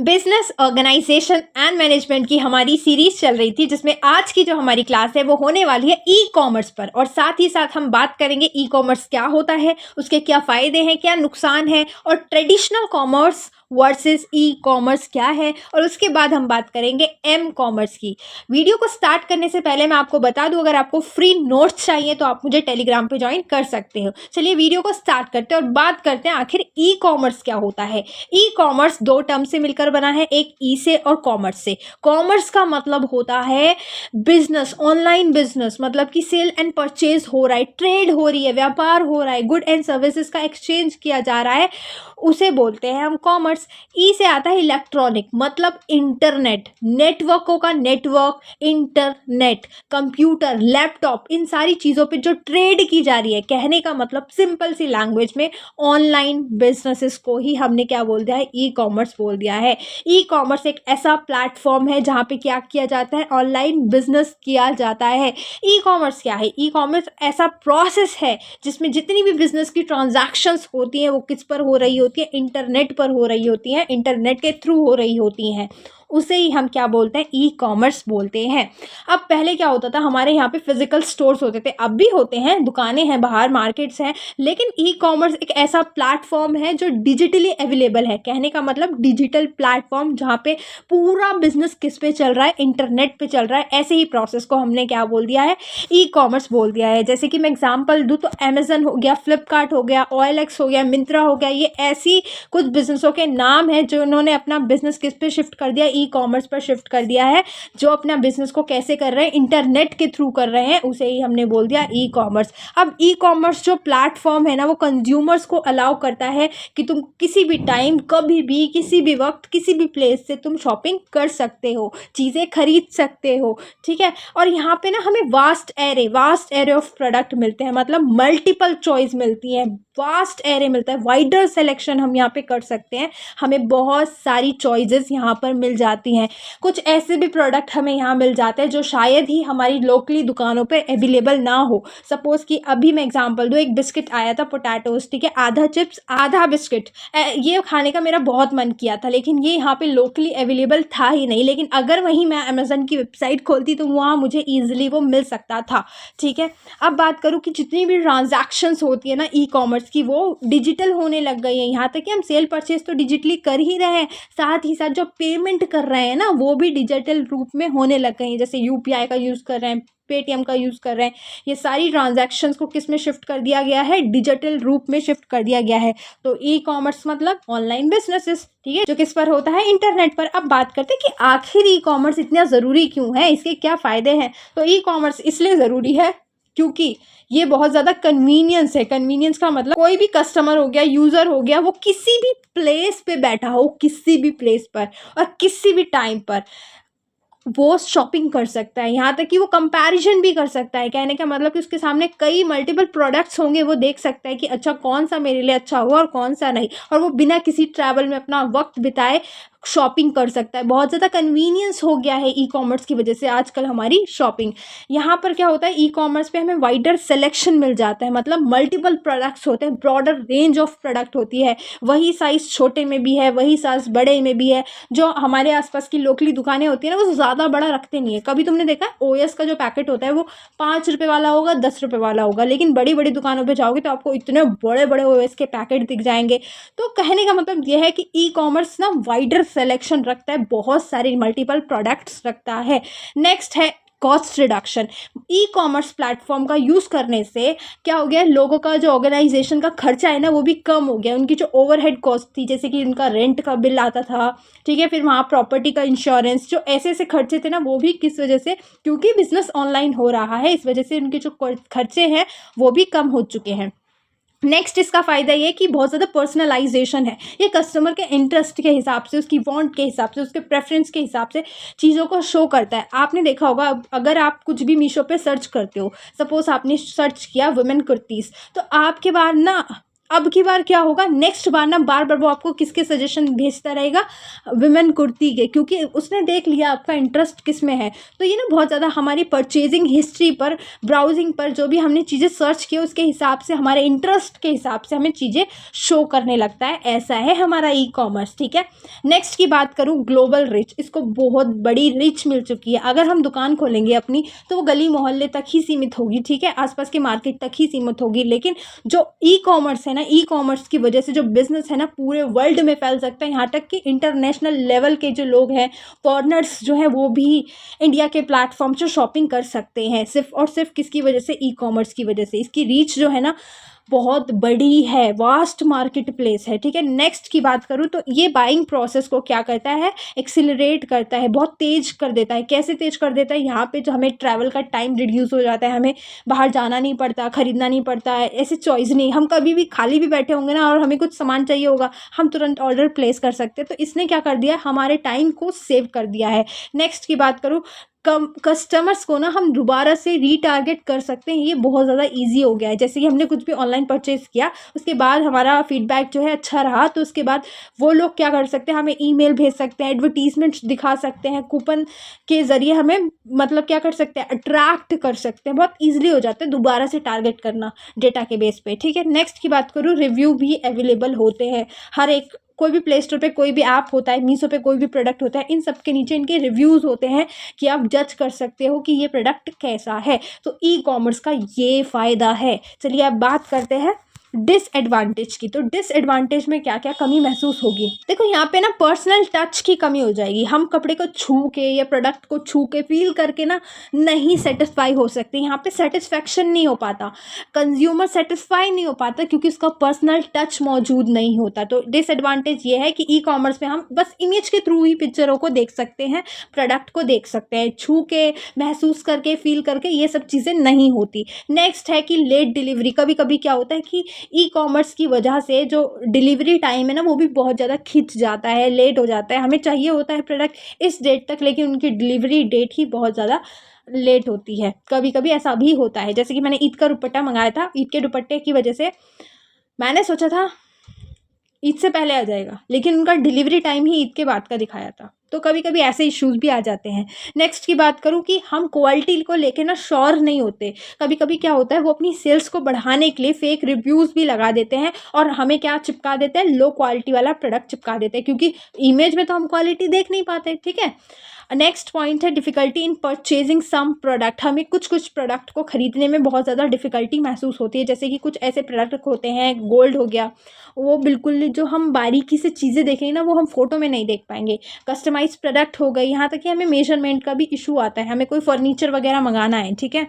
Business organisation and management की हमारी series चल रही थी, जिसमें आज की जो हमारी क्लास है वो होने वाली है ई कॉमर्स पर। और साथ ही साथ हम बात करेंगे ई कॉमर्स क्या होता है, उसके क्या फ़ायदे हैं, क्या नुकसान है, और traditional commerce versus e commerce क्या है। और उसके बाद हम बात करेंगे एम कॉमर्स की। वीडियो को स्टार्ट करने से पहले मैं आपको बता दूं, अगर आपको फ्री नोट्स चाहिए तो आप मुझे टेलीग्राम पे ज्वाइन कर सकते हो। चलिए वीडियो को स्टार्ट करते हैं और बात करते हैं आखिर ई कॉमर्स क्या होता है। ई कॉमर्स दो टर्म से मिलकर बना है, एक ई से और कॉमर्स से। कॉमर्स का मतलब होता है बिजनेस, ऑनलाइन बिजनेस, मतलब कि सेल एंड परचेज हो रहा है, ट्रेड हो रही है, व्यापार हो रहा है, गुड एंड सर्विसेज का एक्सचेंज किया जा रहा है, उसे बोलते हैं हम कॉमर्स। ई से आता है इलेक्ट्रॉनिक, मतलब इंटरनेट, नेटवर्कों का नेटवर्क, इंटरनेट, कंप्यूटर, लैपटॉप, इन सारी चीज़ों पे जो ट्रेड की जा रही है। कहने का मतलब सिंपल सी लैंग्वेज में ऑनलाइन बिजनेसेस को ही हमने क्या बोल दिया है, ई कॉमर्स बोल दिया है। ई कॉमर्स एक ऐसा प्लेटफॉर्म है जहाँ पे क्या किया जाता है, ऑनलाइन बिजनेस किया जाता है। ई कॉमर्स क्या है? ई कॉमर्स ऐसा प्रोसेस है जिसमें जितनी भी बिजनेस की ट्रांजैक्शंस होती हैं वो किस पर हो रही होती है, इंटरनेट पर हो रही होती हैं, इंटरनेट के थ्रू हो रही होती हैं। उसे ही हम क्या बोलते हैं, ई कॉमर्स बोलते हैं। अब पहले क्या होता था, हमारे यहाँ पे फिजिकल स्टोर्स होते थे, अब भी होते हैं, दुकानें हैं बाहर, मार्केट्स हैं, लेकिन ई कॉमर्स एक ऐसा प्लेटफॉर्म है जो डिजिटली अवेलेबल है। कहने का मतलब डिजिटल प्लेटफॉर्म जहाँ पे पूरा बिजनेस किस पे चल रहा है, इंटरनेट पे चल रहा है। ऐसे ही प्रोसेस को हमने क्या बोल दिया है, ई कॉमर्स बोल दिया है। जैसे कि मैं एग्जांपल दूँ तो अमेजन हो गया, फ्लिपकार्ट हो गया, OLX हो गया, मिंत्रा हो गया, ये ऐसी कुछ बिजनेसों के नाम हैं जो उन्होंने अपना बिजनेस किस पे शिफ्ट कर दिया, ई कॉमर्स पर शिफ्ट कर दिया है। जो अपना बिजनेस को कैसे कर रहे हैं, इंटरनेट के थ्रू कर रहे हैं, उसे ही हमने बोल दिया ई कॉमर्स। अब ई कॉमर्स जो प्लेटफॉर्म है ना, वो कंज्यूमर्स को अलाउ करता है कि तुम किसी भी टाइम, कभी भी, किसी भी वक्त, किसी भी प्लेस से तुम शॉपिंग कर सकते हो, चीज़ें खरीद सकते हो। ठीक है। और यहाँ पे ना हमें वास्ट एरे ऑफ प्रोडक्ट मिलते हैं, मतलब मल्टीपल चॉइस मिलती है, वास्ट एरे मिलता है, वाइडर सिलेक्शन हम यहाँ पे कर सकते हैं। हमें बहुत सारी चॉइसेस यहाँ पर मिल जाती हैं। कुछ ऐसे भी प्रोडक्ट हमें यहाँ मिल जाते हैं जो शायद ही हमारी लोकली दुकानों पे अवेलेबल ना हो। सपोज़ कि अभी मैं एग्जांपल दूँ, एक बिस्किट आया था पोटैटोस, ठीक है, आधा चिप्स आधा बिस्किट, ये खाने का मेरा बहुत मन किया था, लेकिन ये यहाँ पे लोकली अवेलेबल था ही नहीं। लेकिन अगर वहीं मैं अमेज़न की वेबसाइट खोलती तो वहाँ मुझे ईजिली वो मिल सकता था। ठीक है। अब बात करूँ कि जितनी भी ट्रांजैक्शंस होती है ना ई कॉमर्स की, वो डिजिटल होने लग गई है। यहाँ तक कि हम सेल परचेज तो डिजिटली कर ही रहे हैं, साथ ही साथ जो पेमेंट कर रहे हैं ना, वो भी डिजिटल रूप में होने लग गई हैं। जैसे UPI का यूज़ कर रहे हैं, पेटीएम का यूज़ कर रहे हैं, ये सारी ट्रांजैक्शंस को किस में शिफ्ट कर दिया गया है, डिजिटल रूप में शिफ्ट कर दिया गया है। तो ई कॉमर्स मतलब ऑनलाइन बिजनेसेस, ठीक है, जो किस पर होता है, इंटरनेट पर। अब बात करते हैं कि आखिर ई कॉमर्स इतना ज़रूरी क्यों है, इसके क्या फ़ायदे हैं। तो ई कॉमर्स इसलिए ज़रूरी है क्योंकि ये बहुत ज़्यादा कन्वीनियंस है। कन्वीनियंस का मतलब कोई भी कस्टमर हो गया, यूज़र हो गया, वो किसी भी प्लेस पे बैठा हो, किसी भी प्लेस पर और किसी भी टाइम पर वो शॉपिंग कर सकता है। यहाँ तक कि वो कंपैरिजन भी कर सकता है। कहने का मतलब कि उसके सामने कई मल्टीपल प्रोडक्ट्स होंगे, वो देख सकता है कि अच्छा कौन सा मेरे लिए अच्छा हुआ और कौन सा नहीं, और वो बिना किसी ट्रैवल में अपना वक्त बिताए शॉपिंग कर सकता है। बहुत ज़्यादा कन्वीनियंस हो गया है ई कॉमर्स की वजह से आजकल हमारी शॉपिंग। यहाँ पर क्या होता है, ई कॉमर्स पे हमें वाइडर सिलेक्शन मिल जाता है, मतलब मल्टीपल प्रोडक्ट्स होते हैं, ब्रॉडर रेंज ऑफ प्रोडक्ट होती है। वही साइज़ छोटे में भी है, वही साइज़ बड़े में भी है। जो हमारे आसपास की लोकली दुकानें होती हैं ना, वो ज़्यादा बड़ा रखते नहीं है। कभी तुमने देखा है OS का जो पैकेट होता है वो 5 रुपये वाला होगा, 10 रुपये वाला होगा, लेकिन बड़ी बड़ी दुकानों पर जाओगे तो आपको इतने बड़े बड़े OS के पैकेट दिख जाएंगे। तो कहने का मतलब यह है कि ई कॉमर्स ना वाइडर सिलेक्शन रखता है, बहुत सारे मल्टीपल प्रोडक्ट्स रखता है। नेक्स्ट है cost reduction. E commerce platform का यूज़ करने से क्या हो गया, लोगों का जो ऑर्गेनाइजेशन का खर्चा है ना, वो भी कम हो गया। उनकी जो ओवरहेड कॉस्ट थी, जैसे कि उनका रेंट का बिल आता था, ठीक है, फिर वहाँ प्रॉपर्टी का इंश्योरेंस, जो ऐसे ऐसे खर्चे थे ना, वो भी किस वजह से, क्योंकि बिजनेस ऑनलाइन हो रहा है, इस वजह से उनके जो खर्चे हैं वो भी कम हो चुके हैं। नेक्स्ट इसका फ़ायदा ये कि बहुत ज़्यादा पर्सनलाइजेशन है। ये कस्टमर के इंटरेस्ट के हिसाब से, उसकी वांट के हिसाब से, उसके प्रेफरेंस के हिसाब से चीज़ों को शो करता है। आपने देखा होगा, अगर आप कुछ भी मीशो पे सर्च करते हो, सपोज़ आपने सर्च किया वुमेन कुर्तीज़, तो आपके बाद ना अब की बार क्या होगा, नेक्स्ट बार ना बार बार वो आपको किसके सजेशन भेजता रहेगा, विमेन कुर्ती के, क्योंकि उसने देख लिया आपका इंटरेस्ट किस में है। तो ये ना बहुत ज़्यादा हमारी परचेजिंग हिस्ट्री पर, ब्राउजिंग पर जो भी हमने चीज़ें सर्च की उसके हिसाब से, हमारे इंटरेस्ट के हिसाब से हमें चीज़ें शो करने लगता है। ऐसा है हमारा ई कॉमर्स, ठीक है। नेक्स्ट की बात करूँ, ग्लोबल रीच। इसको बहुत बड़ी रीच मिल चुकी है। अगर हम दुकान खोलेंगे अपनी तो वो गली मोहल्ले तक ही सीमित होगी, ठीक है, आसपास के मार्केट तक ही सीमित होगी। लेकिन जो ई कॉमर्स है ना, ई कॉमर्स की वजह से जो बिजनेस है ना पूरे वर्ल्ड में फैल सकता है। यहाँ तक कि इंटरनेशनल लेवल के जो लोग हैं, फॉरनर्स जो है, वो भी इंडिया के प्लेटफॉर्म से शॉपिंग कर सकते हैं, सिर्फ और सिर्फ किसकी वजह से, ई कॉमर्स की वजह से। इसकी रीच जो है ना बहुत बड़ी है, वास्ट मार्केट प्लेस है, ठीक है। नेक्स्ट की बात करूँ तो ये बाइंग प्रोसेस को क्या करता है, एक्सिलरेट करता है, बहुत तेज कर देता है। कैसे तेज कर देता है, यहाँ पे जो हमें ट्रैवल का टाइम रिड्यूस हो जाता है, हमें बाहर जाना नहीं पड़ता, खरीदना नहीं पड़ता है, ऐसे चॉइस नहीं। हम कभी भी खाली भी बैठे होंगे ना और हमें कुछ सामान चाहिए होगा, हम तुरंत ऑर्डर प्लेस कर सकते हैं। तो इसने क्या कर दिया, हमारे टाइम को सेव कर दिया है। नेक्स्ट की बात करूँ, कस्टमर्स को ना हम दोबारा से रीटारगेट कर सकते हैं। ये बहुत ज़्यादा इजी हो गया है। जैसे कि हमने कुछ भी ऑनलाइन परचेज़ किया, उसके बाद हमारा फीडबैक जो है अच्छा रहा, तो उसके बाद वो लोग क्या कर सकते हैं, हमें ईमेल भेज सकते हैं, एडवर्टीजमेंट्स दिखा सकते हैं, कूपन के ज़रिए हमें मतलब क्या कर सकते हैं, अट्रैक्ट कर सकते हैं। बहुत ईजिली हो जाता है दोबारा से टारगेट करना डेटा के बेस पे, ठीक है। नेक्स्ट की बात करूँ, रिव्यू भी अवेलेबल होते हैं। हर एक कोई भी प्ले स्टोर पे कोई भी ऐप होता है, मीशो पे कोई भी प्रोडक्ट होता है, इन सब के नीचे इनके रिव्यूज़ होते हैं कि आप जज कर सकते हो कि ये प्रोडक्ट कैसा है। तो ई कॉमर्स का ये फ़ायदा है। चलिए अब बात करते हैं डिसएडवांटेज की। तो डिसएडवांटेज में क्या क्या कमी महसूस होगी, देखो यहाँ पे ना पर्सनल टच की कमी हो जाएगी। हम कपड़े को छू के या प्रोडक्ट को छू के फील करके ना नहीं सेटिस्फाई हो सकते। यहाँ पे सेटिस्फेक्शन नहीं हो पाता, कंज्यूमर सेटिस्फाई नहीं हो पाता, क्योंकि उसका पर्सनल टच मौजूद नहीं होता। तो डिसएडवांटेज ये है कि ई कॉमर्स में हम बस इमेज के थ्रू ही पिक्चरों को देख सकते हैं, प्रोडक्ट को देख सकते हैं, छू के महसूस करके फील करके ये सब चीज़ें नहीं होती। नेक्स्ट है कि लेट डिलीवरी। कभी कभी क्या होता है कि ई कॉमर्स की वजह से जो डिलीवरी टाइम है ना वो भी बहुत ज़्यादा खिंच जाता है, लेट हो जाता है। हमें चाहिए होता है प्रोडक्ट इस डेट तक, लेकिन उनकी डिलीवरी डेट ही बहुत ज़्यादा लेट होती है। कभी कभी ऐसा भी होता है, जैसे कि मैंने ईद का दुपट्टा मंगाया था, ईद के दुपट्टे की वजह से मैंने सोचा था ईद से पहले आ जाएगा, लेकिन उनका डिलीवरी टाइम ही ईद के बाद का दिखाया था। तो कभी कभी ऐसे इश्यूज भी आ जाते हैं। नेक्स्ट की बात करूँ कि हम क्वालिटी को लेके ना श्योर नहीं होते। कभी कभी क्या होता है, वो अपनी सेल्स को बढ़ाने के लिए फेक रिव्यूज़ भी लगा देते हैं और हमें क्या चिपका देते हैं, लो क्वालिटी वाला प्रोडक्ट चिपका देते हैं, क्योंकि इमेज में तो हम क्वालिटी देख नहीं पाते, ठीक है। नेक्स्ट पॉइंट है difficulty in purchasing some product. हमें कुछ कुछ प्रोडक्ट को ख़रीदने में बहुत ज़्यादा डिफ़िकल्टी महसूस होती है। जैसे कि कुछ ऐसे प्रोडक्ट होते हैं, गोल्ड हो गया, वो बिल्कुल जो हम बारीकी से चीज़ें देखेंगे ना वो हम फोटो में नहीं देख पाएंगे। कस्टमाइज प्रोडक्ट हो गई, यहाँ तक कि हमें मेजरमेंट का भी इशू आता है। हमें कोई फर्नीचर वगैरह मंगाना है, ठीक है,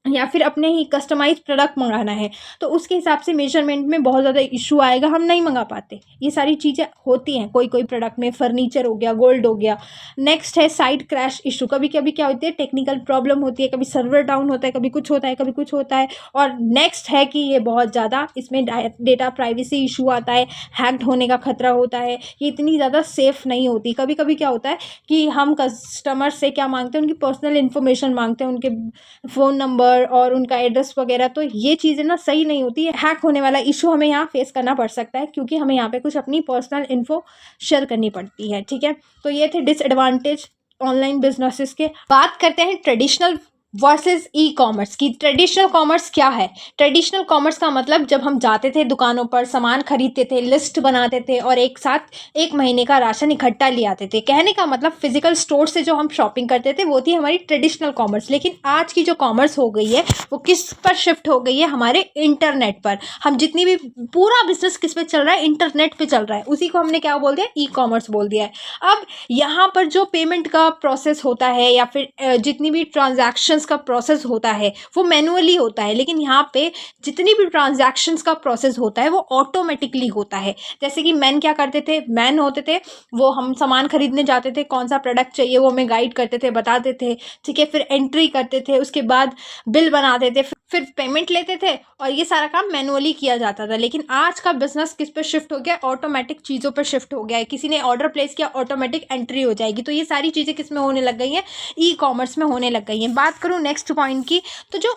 या फिर अपने ही कस्टमाइज प्रोडक्ट मंगाना है, तो उसके हिसाब से मेजरमेंट में बहुत ज़्यादा इशू आएगा, हम नहीं मंगा पाते। ये सारी चीज़ें होती हैं कोई कोई प्रोडक्ट में, फर्नीचर हो गया, गोल्ड हो गया। नेक्स्ट है साइट क्रैश इशू। कभी कभी क्या होती है, टेक्निकल प्रॉब्लम होती है, कभी सर्वर डाउन होता है, कभी कुछ होता है, कभी कुछ होता है। और नेक्स्ट है कि ये बहुत ज़्यादा इसमें डेटा प्राइवेसी इशू आता है, हैक्ड होने का खतरा होता है, ये इतनी ज़्यादा सेफ़ नहीं होती। कभी कभी क्या होता है कि हम कस्टमर से क्या मांगते हैं, उनकी पर्सनल इन्फॉर्मेशन मांगते हैं, उनके फ़ोन नंबर और उनका एड्रेस वगैरह। तो ये चीज़ें ना सही नहीं होती है। हैक होने वाला इशू हमें यहाँ फेस करना पड़ सकता है, क्योंकि हमें यहाँ पे कुछ अपनी पर्सनल इन्फो शेयर करनी पड़ती है, ठीक है। तो ये थे डिसएडवांटेज ऑनलाइन बिजनेसेस के। बात करते हैं ट्रेडिशनल वर्सेस ई कॉमर्स की। ट्रेडिशनल कॉमर्स क्या है? ट्रेडिशनल कॉमर्स का मतलब जब हम जाते थे दुकानों पर, सामान खरीदते थे, लिस्ट बनाते थे और एक साथ एक महीने का राशन इकट्ठा ले आते थे। कहने का मतलब फिजिकल स्टोर से जो हम शॉपिंग करते थे वो थी हमारी ट्रेडिशनल कॉमर्स। लेकिन आज की जो कॉमर्स हो गई है वो किस पर शिफ्ट हो गई है? हमारे इंटरनेट पर। हम जितनी भी पूरा बिजनेस किस पे चल रहा है? इंटरनेट पे चल रहा है। उसी को हमने क्या बोल दिया? ई कॉमर्स बोल दिया है। अब यहाँ पर जो पेमेंट का प्रोसेस होता है या फिर जितनी भी ट्रांजैक्शंस का प्रोसेस होता है वो मैनुअली होता है, लेकिन यहाँ पे जितनी भी ट्रांजैक्शंस का प्रोसेस होता है वो ऑटोमेटिकली होता है। जैसे कि मैन क्या करते थे, मैन होते थे वो, हम सामान खरीदने जाते थे, कौन सा प्रोडक्ट चाहिए वो हमें गाइड करते थे, बताते थे, ठीक है, फिर एंट्री करते थे, उसके बाद बिल बनाते थे, फिर पेमेंट लेते थे और ये सारा काम मैनुअली किया जाता था। लेकिन आज का बिजनेस किस पर शिफ्ट हो गया? ऑटोमेटिक चीज़ों पर शिफ्ट हो गया है। किसी ने ऑर्डर प्लेस किया, ऑटोमेटिक एंट्री हो जाएगी। तो ये सारी चीज़ें किस में होने लग गई हैं? ई कॉमर्स में होने लग गई हैं। बात करूँ नेक्स्ट पॉइंट की, तो जो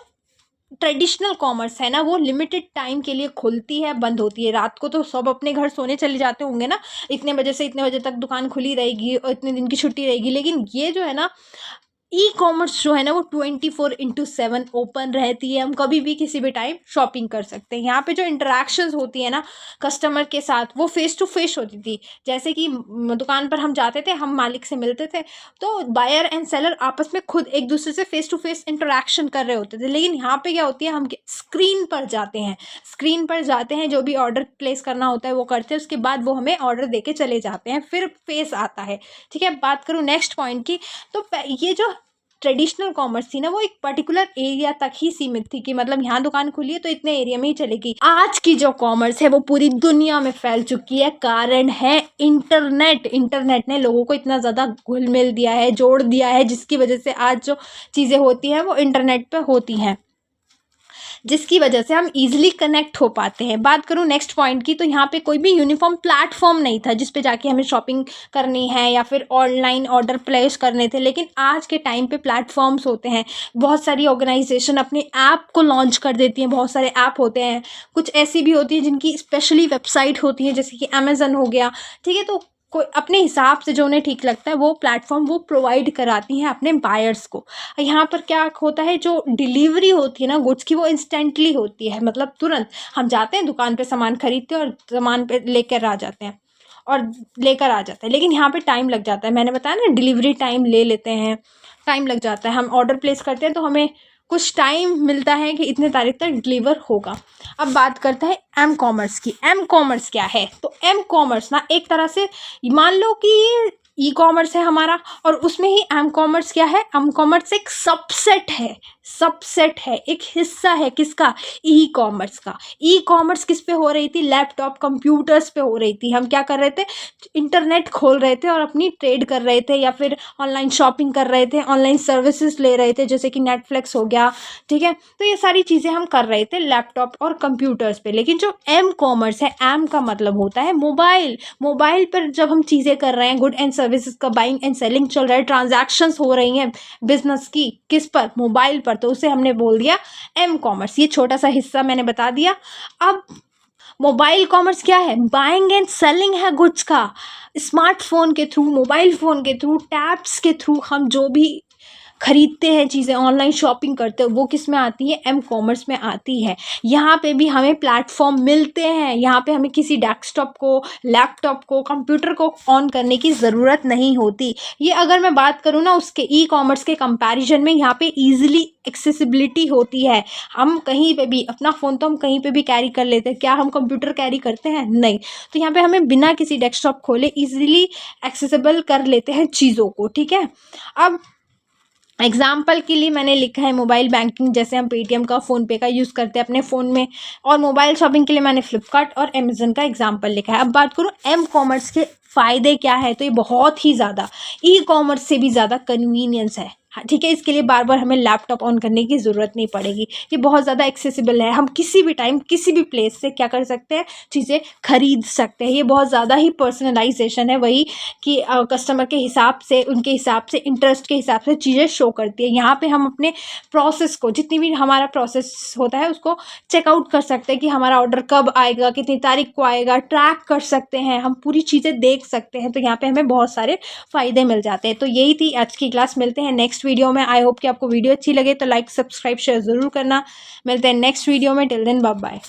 ट्रेडिशनल कॉमर्स है ना, वो लिमिटेड टाइम के लिए खुलती है, बंद होती है। रात को तो सब अपने घर सोने चले जाते होंगे ना, इतने बजे से इतने बजे तक दुकान खुली रहेगी और इतने दिन की छुट्टी रहेगी। लेकिन ये जो है ना, ई कॉमर्स जो है ना, वो 24/7 ओपन रहती है। हम कभी भी किसी भी टाइम शॉपिंग कर सकते हैं। यहाँ पे जो इंटरेक्शंस होती है ना कस्टमर के साथ, वो फेस टू फेस होती थी। जैसे कि दुकान पर हम जाते थे, हम मालिक से मिलते थे, तो बायर एंड सेलर आपस में खुद एक दूसरे से फेस टू फेस इंटरेक्शन कर रहे होते थे। लेकिन यहाँ पे क्या होती है, हम स्क्रीन पर जाते हैं, स्क्रीन पर जाते हैं, जो भी ऑर्डर प्लेस करना होता है वो करते हैं, उसके बाद वो हमें ऑर्डर दे के चले जाते हैं, फिर फेस आता है। ठीक है, बात करूँ नेक्स्ट पॉइंट की, तो ये जो ट्रेडिशनल कॉमर्स थी ना, वो एक पर्टिकुलर एरिया तक ही सीमित थी, कि मतलब यहाँ दुकान खुली है तो इतने एरिया में ही चलेगी। आज की जो कॉमर्स है वो पूरी दुनिया में फैल चुकी है। कारण है इंटरनेट। इंटरनेट ने लोगों को इतना ज़्यादा घुल मिल दिया है, जोड़ दिया है, जिसकी वजह से आज जो चीज़ें होती हैं वो इंटरनेट पे होती हैं, जिसकी वजह से हम इजीली कनेक्ट हो पाते हैं। बात करूँ नेक्स्ट पॉइंट की, तो यहाँ पे कोई भी यूनिफॉर्म प्लेटफॉर्म नहीं था जिस पे जाके हमें शॉपिंग करनी है या फिर ऑनलाइन ऑर्डर प्लेस करने थे। लेकिन आज के टाइम पे प्लेटफॉर्म्स होते हैं, बहुत सारी ऑर्गेनाइजेशन अपने ऐप को लॉन्च कर देती हैं। बहुत सारे ऐप होते हैं, कुछ ऐसी भी होती है जिनकी स्पेशली वेबसाइट होती है, जैसे कि अमेजन हो गया। ठीक है, तो कोई अपने हिसाब से जो उन्हें ठीक लगता है वो प्लेटफॉर्म वो प्रोवाइड कराती हैं अपने बायर्स को। यहाँ पर क्या होता है, जो डिलीवरी होती है ना गुड्स की, वो इंस्टेंटली होती है, मतलब तुरंत हम जाते हैं दुकान पे, सामान खरीदते हैं और सामान पे लेकर आ जाते हैं और लेकर आ जाते हैं। लेकिन यहाँ पे टाइम लग जाता है, मैंने बताया ना, डिलीवरी टाइम ले लेते हैं, टाइम लग जाता है। हम ऑर्डर प्लेस करते हैं तो हमें कुछ टाइम मिलता है कि इतने तारीख तक डिलीवर होगा। अब बात करते हैं एम कॉमर्स की। एम कॉमर्स क्या है, तो एम कॉमर्स ना एक तरह से मान लो कि ई कॉमर्स है हमारा, और उसमें ही एम कॉमर्स क्या है, एम कॉमर्स एक सबसेट है, सबसेट है, एक हिस्सा है किसका, ई कॉमर्स का। ई कॉमर्स किस पे हो रही थी, लैपटॉप कंप्यूटर्स पे हो रही थी। हम क्या कर रहे थे, इंटरनेट खोल रहे थे और अपनी ट्रेड कर रहे थे, या फिर ऑनलाइन शॉपिंग कर रहे थे, ऑनलाइन सर्विसेज ले रहे थे, जैसे कि नेटफ्लिक्स हो गया। ठीक है, तो ये सारी चीज़ें हम कर रहे थे लैपटॉप और कंप्यूटर्स पे। लेकिन जो एम कॉमर्स है, एम का मतलब होता है मोबाइल। मोबाइल पर जब हम चीज़ें कर रहे हैं, गुड एंड सर्विसेज का बाइंग एंड सेलिंग चल रहा है, ट्रांजैक्शंस हो रही हैं बिजनेस की, किस पर, मोबाइल पर, तो उसे हमने बोल दिया एम कॉमर्स। ये छोटा सा हिस्सा मैंने बता दिया। अब मोबाइल कॉमर्स क्या है, बाइंग एंड सेलिंग है गुड्स का। स्मार्टफोन के थ्रू, मोबाइल फ़ोन के थ्रू, टैब्स के थ्रू हम जो भी खरीदते हैं चीज़ें, ऑनलाइन शॉपिंग करते हैं, वो किस में आती है, एम कॉमर्स में आती है। यहाँ पे भी हमें प्लेटफॉर्म मिलते हैं। यहाँ पे हमें किसी डेस्कटॉप को, लैपटॉप को, कंप्यूटर को ऑन करने की ज़रूरत नहीं होती। ये अगर मैं बात करूँ ना उसके ई कॉमर्स के कंपैरिजन में, यहाँ पे ईजिली एक्सेसिबिलिटी होती है। हम कहीं पे भी, अपना फ़ोन तो हम कहीं पे भी कैरी कर लेते हैं, क्या हम कंप्यूटर कैरी करते हैं, नहीं। तो यहाँ पे हमें बिना किसी डेस्कटॉप खोले ईजिली एक्सेसिबल कर लेते हैं चीज़ों को। ठीक है, अब एग्जाम्पल के लिए मैंने लिखा है मोबाइल बैंकिंग, जैसे हम पेटीएम का, फ़ोनपे का यूज़ करते हैं अपने फ़ोन में, और मोबाइल शॉपिंग के लिए मैंने फ्लिपकार्ट और अमेज़न का एग्जाम्पल लिखा है। अब बात करूँ एम कॉमर्स के फ़ायदे क्या है, तो ये बहुत ही ज़्यादा, ई कॉमर्स से भी ज़्यादा कन्वीनियंस है। हाँ, ठीक है, इसके लिए बार बार हमें लैपटॉप ऑन करने की ज़रूरत नहीं पड़ेगी। ये बहुत ज़्यादा एक्सेसिबल है, हम किसी भी टाइम किसी भी प्लेस से क्या कर सकते हैं, चीज़ें खरीद सकते हैं। ये बहुत ज़्यादा ही पर्सनलाइजेशन है, वही कि कस्टमर के हिसाब से, उनके हिसाब से, इंटरेस्ट के हिसाब से चीज़ें शो करती है। यहाँ पे हम अपने प्रोसेस को, जितनी भी हमारा प्रोसेस होता है उसको चेकआउट कर सकते हैं कि हमारा ऑर्डर कब आएगा, कितनी तारीख को आएगा, ट्रैक कर सकते हैं, हम पूरी चीज़ें देख सकते हैं। तो यहाँ पे हमें बहुत सारे फ़ायदे मिल जाते हैं। तो यही थी आज की क्लास, मिलते हैं नेक्स्ट वीडियो में। आई होप कि आपको वीडियो अच्छी लगे तो लाइक, सब्सक्राइब, शेयर ज़रूर करना। मिलते हैं नेक्स्ट वीडियो में, टिल देन बाय बाय।